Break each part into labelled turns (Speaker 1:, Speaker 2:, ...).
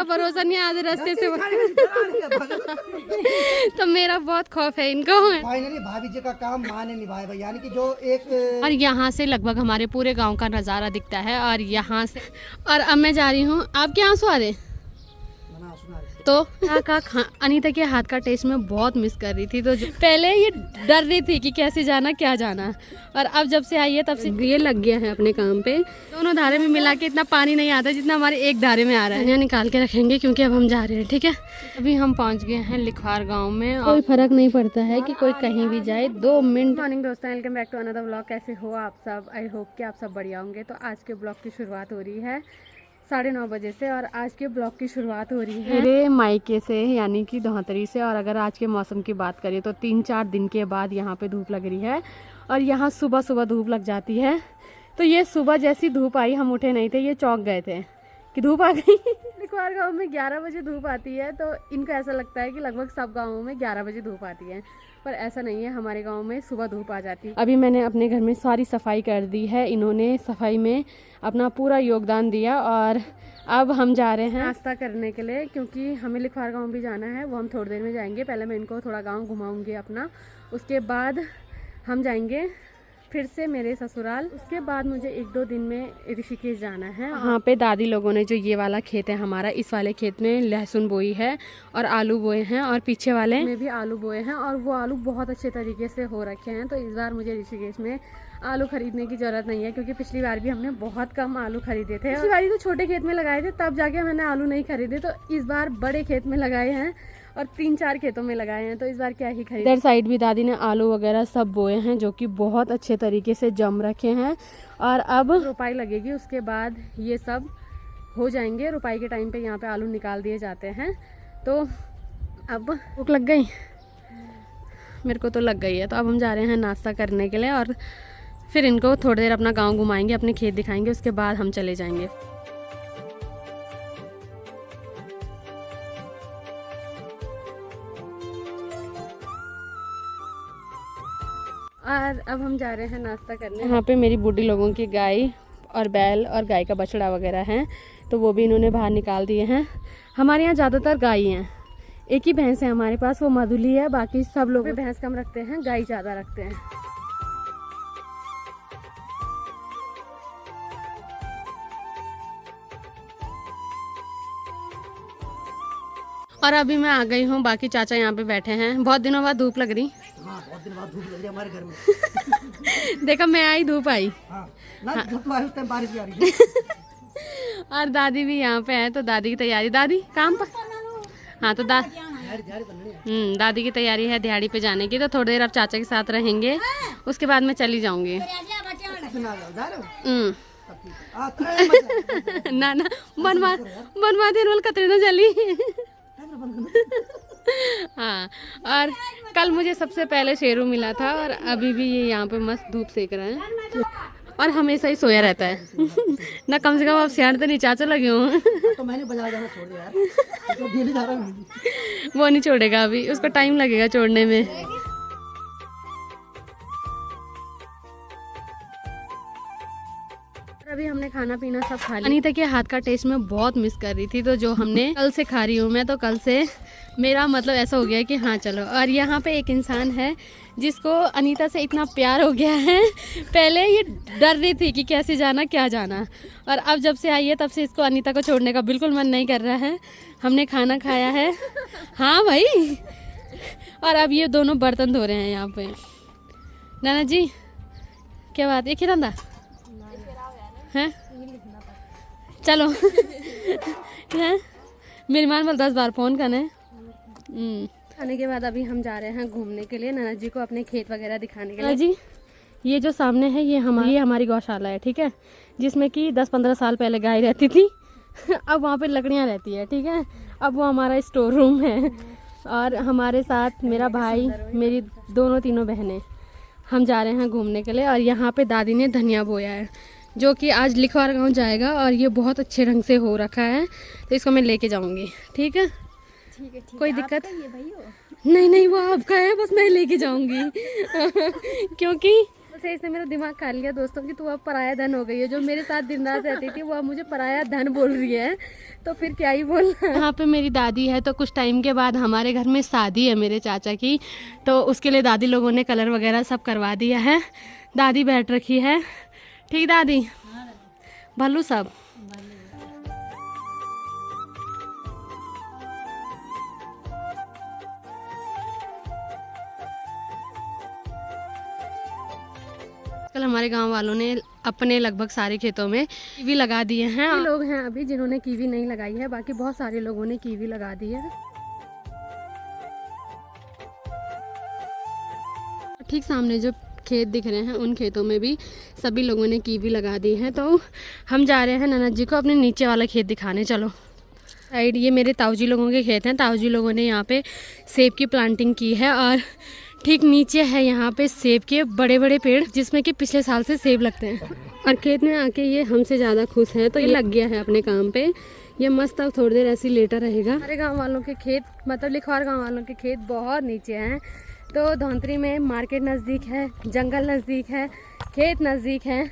Speaker 1: भरोसा नहीं, आधे रास्ते से तो मेरा बहुत खौफ है इनको।
Speaker 2: फाइनली भाभी जी का काम माँ ने निभाया भाई, यानी कि जो एक
Speaker 1: और यहाँ से लगभग हमारे पूरे गांव का नज़ारा दिखता है। और यहाँ से और अब मैं जा रही हूँ। आपके यहाँ सो आ रहे तो अनीता के हाथ का टेस्ट मैं बहुत मिस कर रही थी। तो पहले ये डर रही थी कि कैसे जाना क्या जाना, और अब जब से आई है तब से ये लग गया है अपने काम पे। दोनों धारे में मिला के इतना पानी नहीं आता जितना हमारे एक धारे में आ रहा है। यहाँ निकाल के रखेंगे क्योंकि अब हम जा रहे हैं। ठीक है, अभी हम पहुँच गए हैं लिखवार गाँव में। कोई फर्क नहीं पड़ता है कि कोई कहीं भी जाए, 2 मिनट। मॉर्निंग दोस्तों, welcome back to another vlog. कैसे हो आप सब? आई होप कि आप सब बढ़िया होंगे। तो आज के ब्लॉग की शुरुआत हो रही है 9:30 बजे से, और आज के ब्लॉग की शुरुआत हो रही है मेरे मायके से, यानी कि धौतरी से। और अगर आज के मौसम की बात करें तो 3-4 दिन के बाद यहाँ पे धूप लग रही है, और यहाँ सुबह सुबह धूप लग जाती है। तो ये सुबह जैसी धूप आई, हम उठे नहीं थे, ये चौंक गए थे कि धूप आ गई। लिखवार गाँव में 11 बजे धूप आती है, तो इनको ऐसा लगता है कि लगभग सब गाँवों में 11 बजे धूप आती है, पर ऐसा नहीं है। हमारे गांव में सुबह धूप आ जाती है। अभी मैंने अपने घर में सारी सफाई कर दी है, इन्होंने सफाई में अपना पूरा योगदान दिया। और अब हम जा रहे हैं नाश्ता करने के लिए, क्योंकि हमें लिखवार गांव भी जाना है। वो हम थोड़ी देर में जाएंगे। पहले मैं इनको थोड़ा गांव घुमाऊंगी अपना, उसके बाद हम जाएंगे फिर से मेरे ससुराल। उसके बाद मुझे 1-2 दिन में ऋषिकेश जाना है। वहाँ पे दादी लोगों ने जो ये वाला खेत है हमारा, इस वाले खेत में लहसुन बोई है और आलू बोए हैं, और पीछे वाले में भी आलू बोए हैं, और वो आलू बहुत अच्छे तरीके से हो रखे हैं। तो इस बार मुझे ऋषिकेश में आलू खरीदने की जरूरत नहीं है, क्योंकि पिछली बार भी हमने बहुत कम आलू खरीदे थे। पिछली बार तो छोटे खेत में लगाए थे, तब जाके मैंने आलू नहीं खरीदे। तो इस बार बड़े खेत में लगाए हैं और 3-4 खेतों में लगाए हैं, तो इस बार क्या ही खरीदे। इधर साइड भी दादी ने आलू वगैरह सब बोए हैं, जो कि बहुत अच्छे तरीके से जम रखे हैं। और अब रुपाई लगेगी, उसके बाद ये सब हो जाएंगे। रुपाई के टाइम पे यहाँ पे आलू निकाल दिए जाते हैं। तो अब भूख लग गई, मेरे को तो लग गई है। तो अब हम जा रहे हैं नाश्ता करने के लिए, और फिर इनको थोड़ी देर अपना गाँव घुमाएंगे, अपने खेत दिखाएंगे, उसके बाद हम चले जाएंगे। और अब हम जा रहे हैं नाश्ता करने। यहाँ पे मेरी बूढ़ी लोगों की गाय और बैल और गाय का बछड़ा वगैरह हैं, तो वो भी इन्होंने बाहर निकाल दिए हैं। हमारे यहाँ ज़्यादातर गाय हैं, एक ही भैंस है हमारे पास, वो मधुली है। बाकी सब लोग भैंस कम रखते हैं, गाय ज़्यादा रखते हैं। और अभी मैं आ गई हूँ, बाकी चाचा यहाँ पे बैठे हैं। बहुत दिनों बाद धूप लग रही।
Speaker 2: हाँ, बहुत दिन बाद धूप लग रही है हमारे घर में।
Speaker 1: देखा, मैं आई धूप आई।
Speaker 2: हाँ, ना धूप तो आई, उस टाइम बारिश भी आ रही है।
Speaker 1: और दादी भी यहाँ पे है, तो दादी की तैयारी, दादी काम पर। हाँ, तो दादी की तैयारी है दिहाड़ी पे जाने की। तो थोड़ी देर अब चाचा के साथ रहेंगे, उसके बाद मैं चली जाऊंगी। ना ना बनवा दे कतरे ना चली। हाँ, और कल मुझे सबसे पहले शेरू मिला था, और अभी भी ये यहाँ पे मस्त धूप सेक रहे हैं, और हमेशा ही सोया रहता है। ना कम से कम आप सियाण तो नहीं चाचा लगे हो।
Speaker 2: तो मैंने बाजार जाना छोड़ दिया यार, तो डेली जा रहा हूं।
Speaker 1: वो नहीं छोड़ेगा, अभी उसको टाइम लगेगा छोड़ने में। अभी हमने खाना पीना सब खा लिया। अनीता के हाथ का टेस्ट मैं बहुत मिस कर रही थी, तो जो हमने कल से खा रही हूँ मैं, तो कल से मेरा मतलब ऐसा हो गया कि हाँ चलो। और यहाँ पे एक इंसान है जिसको अनीता से इतना प्यार हो गया है। पहले ये डर रही थी कि कैसे जाना क्या जाना, और अब जब से आई है तब से इसको अनीता को छोड़ने का बिल्कुल मन नहीं कर रहा है। हमने खाना खाया है, हाँ भाई, और अब ये दोनों बर्तन धो रहे हैं यहाँ पे। नाना जी क्या बात, एक ही धंधा है? चलो है मेरी मान वाल 10 बार फोन करने। खाने के बाद अभी हम जा रहे हैं घूमने के लिए, नाना जी को अपने खेत वगैरह दिखाने के लिए। जी, ये जो सामने है ये हमारी गौशाला है, ठीक है, जिसमें कि 10-15 साल पहले गाय रहती थी। अब वहाँ पे लकड़ियाँ रहती है, ठीक है। अब वो हमारा स्टोर रूम है, और हमारे साथ मेरा भाई, मेरी तीनों बहनें, हम जा रहे हैं घूमने के लिए। और यहाँ पे दादी ने धनिया बोया है, जो कि आज लिखवार गाँव जाएगा, और ये बहुत अच्छे ढंग से हो रखा है, तो इसको मैं लेके जाऊंगी। ठीक है, कोई दिक्कत नहीं, वो आपका है, बस मैं लेके जाऊंगी। क्योंकि से इसने मेरा दिमाग खा लिया दोस्तों कि तू अब पराया धन हो गई है। जो मेरे साथ दिन रात रहती थी वो अब मुझे पराया धन बोल रही है, तो फिर क्या ही बोलना। यहाँ पे मेरी दादी है, तो कुछ टाइम के बाद हमारे घर में शादी है मेरे चाचा की, तो उसके लिए दादी लोगों ने कलर वगैरह सब करवा दिया है। दादी बैठ रखी है, ठीक दादी? भल्लू सब। कल हमारे गांव वालों ने अपने लगभग सारे खेतों में कीवी लगा दिए हैं। लोग हैं अभी जिन्होंने कीवी नहीं लगाई है, बाकी बहुत सारे लोगों ने कीवी लगा दी है। ठीक सामने जो खेत दिख रहे हैं उन खेतों में भी सभी लोगों ने कीवी लगा दी है। तो हम जा रहे हैं ननद जी को अपने नीचे वाला खेत दिखाने। चलो साइड ये मेरे ताऊजी लोगों के खेत हैं। ताऊजी लोगों ने यहाँ पे सेब की प्लांटिंग की है और ठीक नीचे है यहाँ पे सेब के बड़े बड़े पेड़, जिसमें कि पिछले साल से सेब लगते हैं। और खेत में आके ये हमसे ज़्यादा खुश है, तो ये लग गया है अपने काम पे। ये मस्त अब थोड़ी देर ऐसे लेटा रहेगा। हमारे गांव वालों के खेत मतलब लिखवार गांव वालों के खेत बहुत नीचे हैं, तो धौंतरी में मार्केट नज़दीक है, जंगल नज़दीक है, खेत नज़दीक है।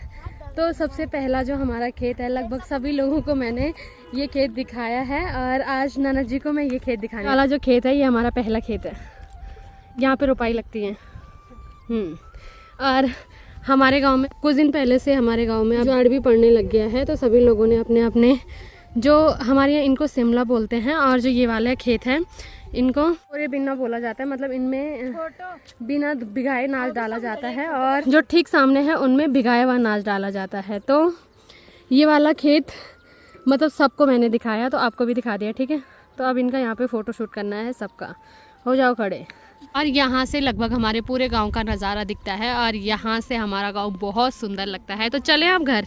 Speaker 1: तो सबसे पहला जो हमारा खेत है, लगभग सभी लोगों को मैंने ये खेत दिखाया है और आज ननद जी को मैं ये खेत दिखाने वाला जो खेत है ये हमारा पहला खेत है। यहाँ पे रुपाई लगती है। और हमारे गांव में कुछ दिन पहले से हमारे गांव में झाड़ भी पड़ने लग गया है, तो सभी लोगों ने अपने अपने जो हमारे यहाँ इनको शिमला बोलते हैं, और जो ये वाला खेत है इनको पूरे बिना बोला जाता है, मतलब इनमें बिना भिगाए नाच डाला जाता है, और जो ठीक सामने है उनमें भिगाया हुआ नाच डाला जाता है। तो ये वाला खेत मतलब सबको मैंने दिखाया, तो आपको भी दिखा दिया, ठीक है? तो अब इनका यहाँ पे फ़ोटो शूट करना है सबका। हो जाओ खड़े। और यहाँ से लगभग हमारे पूरे गांव का नज़ारा दिखता है और यहाँ से हमारा गांव बहुत सुंदर लगता है। तो चले आप घर,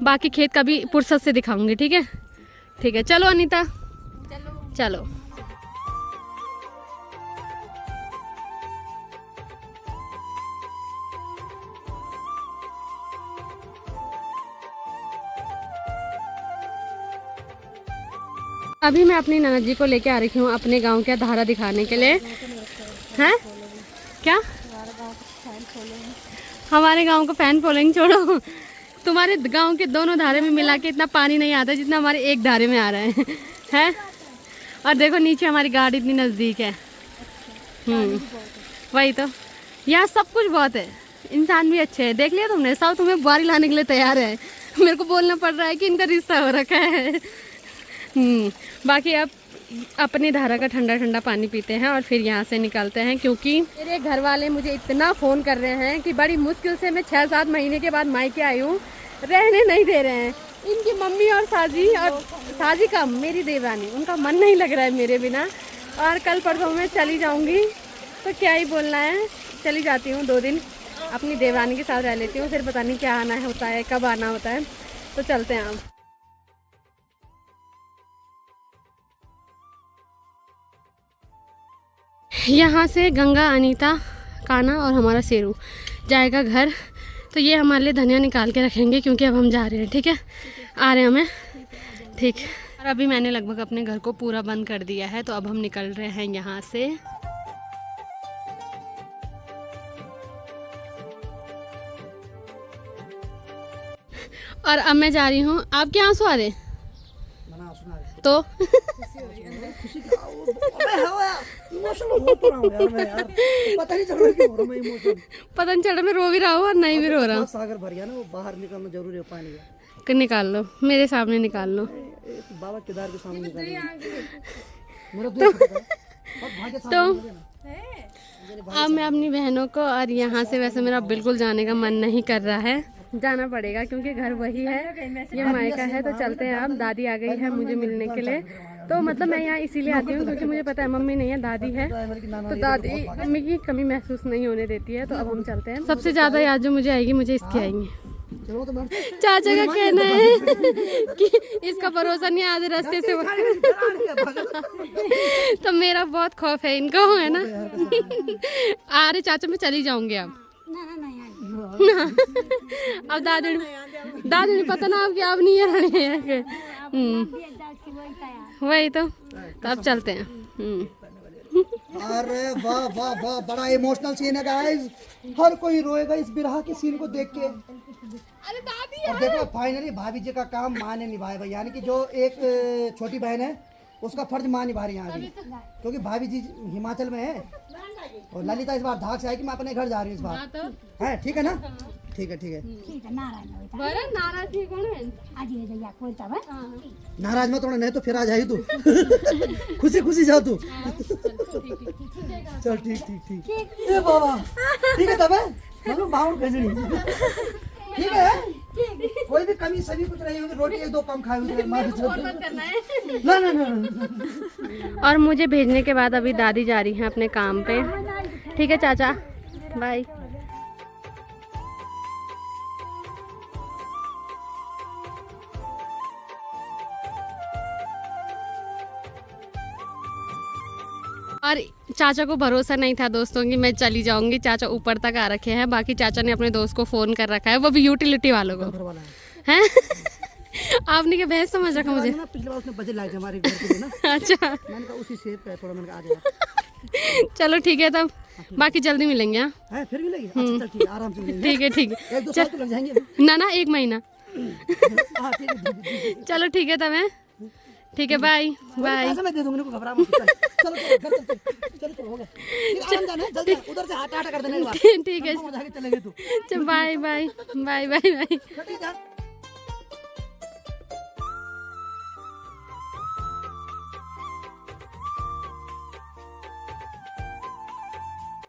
Speaker 1: बाकी खेत का भी फुर्सत से दिखाऊंगी, ठीक है? ठीक है, चलो अनीता, चलो। अभी मैं अपनी ननद जी को लेके आ रही हूँ अपने गांव का धारा दिखाने के लिए। हैं क्या? हमारे गांव को फैन फॉलोइंग छोड़ो, तुम्हारे गांव के दोनों धारे में मिला के इतना पानी नहीं आता जितना हमारे एक धारे में आ रहा है। हैं? और देखो नीचे हमारी गाड़ी इतनी नज़दीक है। वही तो, यहाँ सब कुछ बहुत है, इंसान भी अच्छे हैं। देख लिया तुमने, सब तुम्हें बारी लाने के लिए तैयार है। मेरे को बोलना पड़ रहा है कि इनका रिश्ता हो रखा है। बाकी अब अपनी धारा का ठंडा ठंडा पानी पीते हैं और फिर यहाँ से निकलते हैं, क्योंकि मेरे घर वाले मुझे इतना फ़ोन कर रहे हैं कि बड़ी मुश्किल से मैं 6-7 महीने के बाद मायके आई हूँ, रहने नहीं दे रहे हैं। इनकी मम्मी और साजी का मेरी देवरानी, उनका मन नहीं लग रहा है मेरे बिना। और कल परसों मैं चली जाऊँगी, तो क्या ही बोलना है, चली जाती हूँ 2 दिन अपनी देवरानी के साथ रह लेती हूँ, फिर पता नहीं क्या आना होता है, कब आना होता है। तो चलते हैं अब। यहाँ से गंगा, अनीता, काना और हमारा शेरू जाएगा घर। तो ये हमारे लिए धनिया निकाल के रखेंगे, क्योंकि अब हम जा रहे हैं, ठीक है? आ रहे हैं हमें, ठीक। और अभी मैंने लगभग अपने घर को पूरा बंद कर दिया है, तो अब हम निकल रहे हैं यहाँ से। और अब मैं जा रही हूँ। आप क्या आंसू आ रहे? तो
Speaker 2: पता नहीं चल रहा
Speaker 1: मैं रो भी रहा हूँ और नहीं भी रो रहा हूँ।
Speaker 2: सागर भर गया ना, वो बाहर निकलना जरूरी है, पानी
Speaker 1: का निकाल लो, मेरे सामने निकाल लो।
Speaker 2: बाबा केदार के सामने निकाल
Speaker 1: तो अब मैं अपनी बहनों को, और यहाँ से वैसे मेरा बिल्कुल जाने का मन नहीं कर रहा है, जाना पड़ेगा क्योंकि घर वही है, ये मायका है। तो चलते हैं। अब दादी आ गई है मुझे मिलने के लिए, तो मतलब मैं यहाँ इसीलिए आती हूँ क्योंकि मुझे पता है मम्मी नहीं है, दादी है, तो दादी मम्मी की कमी महसूस नहीं होने देती है। तो अब हम चलते हैं। सबसे ज़्यादा याद जो मुझे आएगी, मुझे इसकी आएंगी। चाचा का कहना है कि इसका भरोसा नहीं, आधे रास्ते से तो मेरा बहुत खौफ है इनको, है ना? अरे चाचा मैं चली जाऊंगी अब। अब दादी पता ना अब क्या, अब नहीं है। वही तो अब चलते हैं।
Speaker 2: अरे वाह वाह वाह, बड़ा इमोशनल सीन है गाइस। हर कोई रोएगा इस बिरहा के सीन को देख के।
Speaker 1: अरे दादी
Speaker 2: और देखो फाइनली भाभी जी का काम माँ ने निभाया भाई, यानी कि जो एक छोटी बहन है उसका फर्ज माँ निभा रही है यहाँ भी, क्योंकि भाभी जी हिमाचल में है और ललिता इस बार धाक से आई कि मैं अपने घर जा रही हूँ इस बार। है ठीक है ना? ठीक है ठीक है।
Speaker 1: बरं नाराज थी कोण है?
Speaker 2: नाराज मत होना, नहीं तो फिर आ जाएगी तू। खुशी खुशी जाओ तू। चल ठीक ठीक ठीक। ए बाबा ठीक है तब है मतलब बाउंड भेजनी। ठीक है, कोई भी कमी सभी कुछ रही होगी, रोटी एक दो कम खाई होगी ना ना ना।
Speaker 1: और मुझे भेजने के बाद अभी दादी जा रही हैं अपने काम पे। ठीक है चाचा, बाय। और चाचा को भरोसा नहीं था दोस्तों कि मैं चली जाऊंगी। चाचा ऊपर तक आ रखे हैं, बाकी चाचा ने अपने दोस्त को फोन कर रखा है, वो भी यूटिलिटी वालों को हैं। आपने क्या बहस समझ रखा मुझे?
Speaker 2: पिछले बार उसने बजट लाए थे हमारे घर के लिए ना।
Speaker 1: अच्छा
Speaker 2: मैंने कहा उसी सेव का थोड़ा, मैंने कहा आ जाएगा।
Speaker 1: चलो ठीक है, तब बाकी जल्दी मिलेंगे। हाँ
Speaker 2: है फिर भी लगी। अच्छा चल ठीक है, आराम से मिलेंगे।
Speaker 1: ठीक है ठीक है,
Speaker 2: एक दो साल तो लग जाएंगे।
Speaker 1: ना 1 महीना।
Speaker 2: हाँ ठीक है।
Speaker 1: चलो ठीक है तब है, ठीक है बाय बाय।
Speaker 2: पैसा मैं दे दूंगी, इनको घबरा मत। चलो घर चलते, चलो हो गया। आराम जाना है, जल्दी उधर से हाथ आटा कर देना एक बार।
Speaker 1: ठीक है
Speaker 2: हम जाके चलेंगे तू।
Speaker 1: चल bye bye bye bye bye.
Speaker 2: छोटी जा।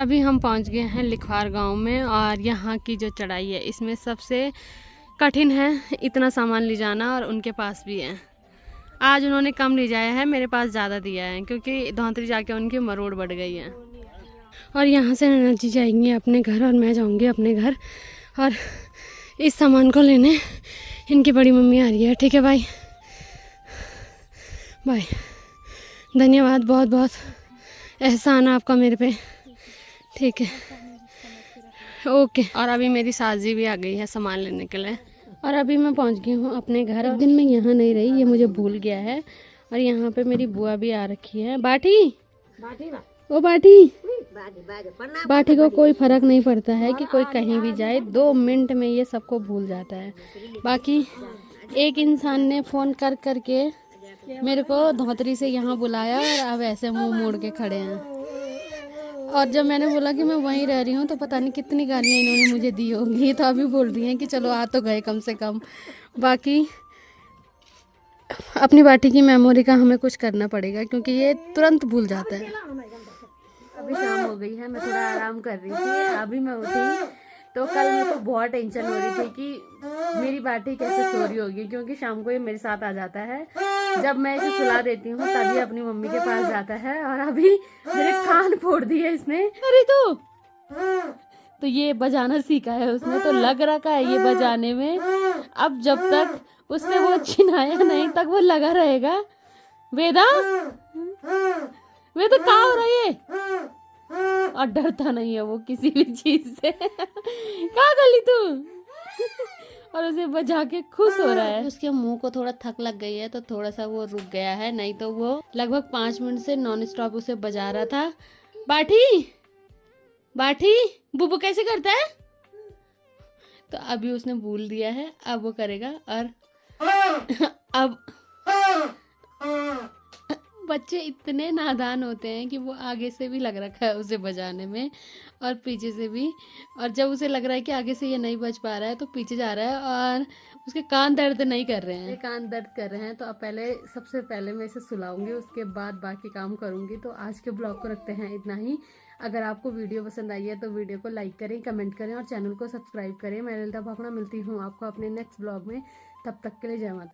Speaker 1: अभी हम पहुंच गए हैं लिखवार गांव में, और यहाँ की जो चढ़ाई है इसमें सबसे कठिन है इतना सामान ले जाना, और उनके पास भी है। आज उन्होंने कम ले जाया है, मेरे पास ज़्यादा दिया है, क्योंकि धौंतरी जाके उनकी मरोड़ बढ़ गई है। और यहाँ से नैना जी जाएंगे अपने घर और मैं जाऊँगी अपने घर, और इस सामान को लेने इनकी बड़ी मम्मी आ रही है। ठीक है भाई, बाय। धन्यवाद, बहुत बहुत एहसान आपका मेरे पे। ठीक है, ओके। और अभी मेरी सास जी भी आ गई है सामान लेने के लिए, और अभी मैं पहुंच गई हूँ अपने घर। अब दिन में यहाँ नहीं रही, ये मुझे भूल गया है। और यहाँ पे मेरी बुआ भी आ रखी है। बाटी ओ बाटी, बाटी को कोई फर्क नहीं पड़ता है कि कोई कहीं भी जाए, 2 मिनट में ये सबको भूल जाता है। बाकी एक इंसान ने फ़ोन कर करके मेरे को धौतरी से यहाँ बुलाया, और अब ऐसे मुंह मोड़ के खड़े हैं। और जब मैंने बोला कि मैं वहीं रह रही हूँ तो पता नहीं कितनी गालियाँ इन्होंने मुझे दी होंगी, तो अभी बोल रही हैं कि चलो आ तो गए कम से कम। बाकी अपनी बाटी की मेमोरी का हमें कुछ करना पड़ेगा, क्योंकि ये तुरंत भूल जाता है। अभी शाम हो गई है, मैं थोड़ा आराम कर रही थी। अभी मैं उठी तो कल मेरे को बहुत टेंशन हो रही थी कि मेरी बाटी कैसे सो रही होगी, क्योंकि शाम को ये मेरे साथ आ जाता है। जब मैं इसे सुला देती हूँ तभी अपनी मम्मी के पास जाता है, और अभी मेरे कान फोड़ दिए इसने। अरे तो ये बजाना सीखा है उसने, तो लग रखा है ये बजाने में। अब जब तक उसने वो छिनाया नहीं तक वो लगा रहेगा। वेदा क्या हो रहा है? और डरता नहीं है वो किसी भी चीज से। क्या गली तू? और उसे बजा के खुश हो रहा है। उसके मुंह को थोड़ा थक लग गई है तो थोड़ा सा वो रुक गया है, नहीं तो वो लगभग 5 मिनट से नॉन स्टॉप उसे बजा रहा था। बाठी बाठी बुबू कैसे करता है? तो अभी उसने भूल दिया है, अब वो करेगा। और अब बच्चे इतने नादान होते हैं कि वो आगे से भी लग रखा है उसे बजाने में और पीछे से भी। और जब उसे लग रहा है कि आगे से ये नहीं बज पा रहा है तो पीछे जा रहा है, और उसके कान दर्द नहीं कर रहे हैं। कान दर्द कर रहे हैं तो अब सबसे पहले मैं इसे सुलाऊंगी, उसके बाद बाकी काम करूंगी। तो आज के ब्लॉग को रखते हैं इतना ही। अगर आपको वीडियो पसंद आई है तो वीडियो को लाइक करें, कमेंट करें और चैनल को सब्सक्राइब करें। मैं ललिता भाखड़ा मिलती हूँ आपको अपने नेक्स्ट ब्लॉग में। तब तक के लिए जय माता।